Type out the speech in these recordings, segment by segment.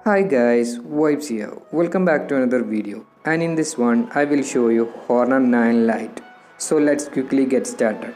Hi guys, Vibes here. Welcome back to another video. And in this one, I will show you Honor 9 Lite. So let's quickly get started.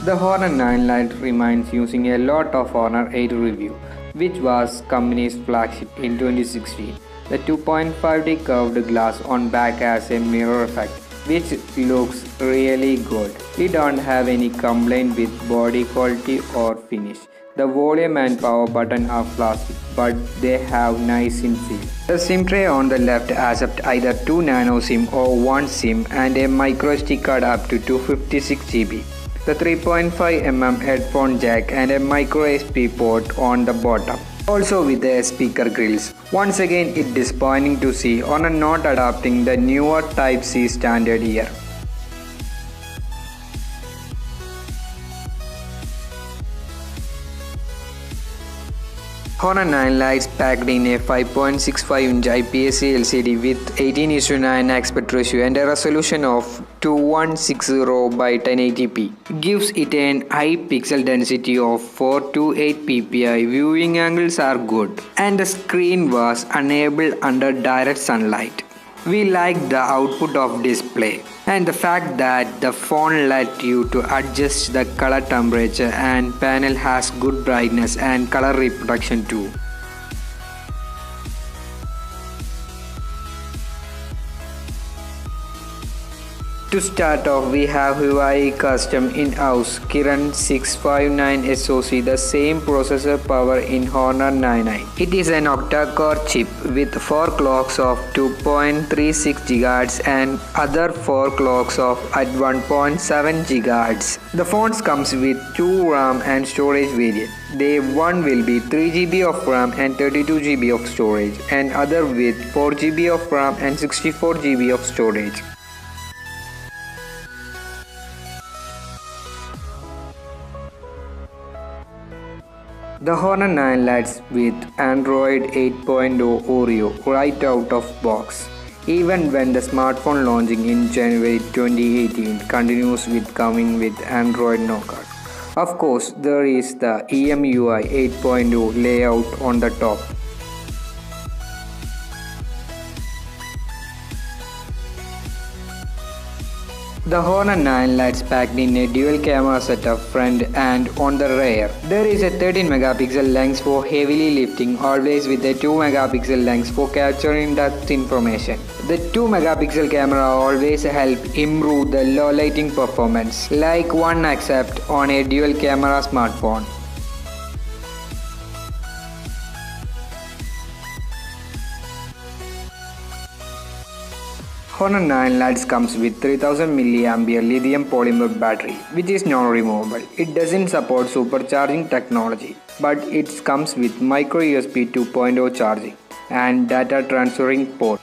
The Honor 9 Lite remains using a lot of Honor 8 review, which was company's flagship in 2016. The 2.5D curved glass on back has a mirror effect, which looks really good. We don't have any complaint with body quality or finish. The volume and power button are plastic, but they have nice SIM seal. The SIM tray on the left accepts either 2 nano SIM or 1 SIM and a micro SD card up to 256 GB. The 3.5mm headphone jack and a micro USB port on the bottom. Also with the speaker grills. Once again, it's disappointing to see Honor not adopting the newer Type-C standard here. Honor 9 Lite packed in a 5.65-inch IPS-C LCD with 18:9 aspect ratio and a resolution of 2160 by 1080p. Gives it an high pixel density of 428 ppi. Viewing angles are good, and the screen was enabled under direct sunlight. We like the output of display and the fact that the phone let you to adjust the color temperature, and panel has good brightness and color reproduction too. To start off, we have Huawei custom in-house Kirin 659 SoC, the same processor power in Honor 99. It is an octa-core chip with 4 clocks of 2.36 GHz and other 4 clocks of at 1.7 GHz. The phones comes with 2 RAM and storage variant. The one will be 3 GB of RAM and 32 GB of storage, and other with 4 GB of RAM and 64 GB of storage. The Honor 9 Lite with Android 8.0 Oreo right out of box. Even when the smartphone launching in January 2018 continues with coming with Android Nougat. Of course, there is the EMUI 8.0 layout on the top. The Honor 9 Lite packed in a dual camera setup front and on the rear. There is a 13 megapixel lens for heavily lifting, always with a 2 megapixel lens for capturing depth information. The 2 megapixel camera always help improve the low lighting performance, like one accept on a dual camera smartphone. Honor 9 Lite comes with 3000 mAh lithium polymer battery, which is non-removable. It doesn't support supercharging technology, but it comes with micro USB 2.0 charging and data transferring port.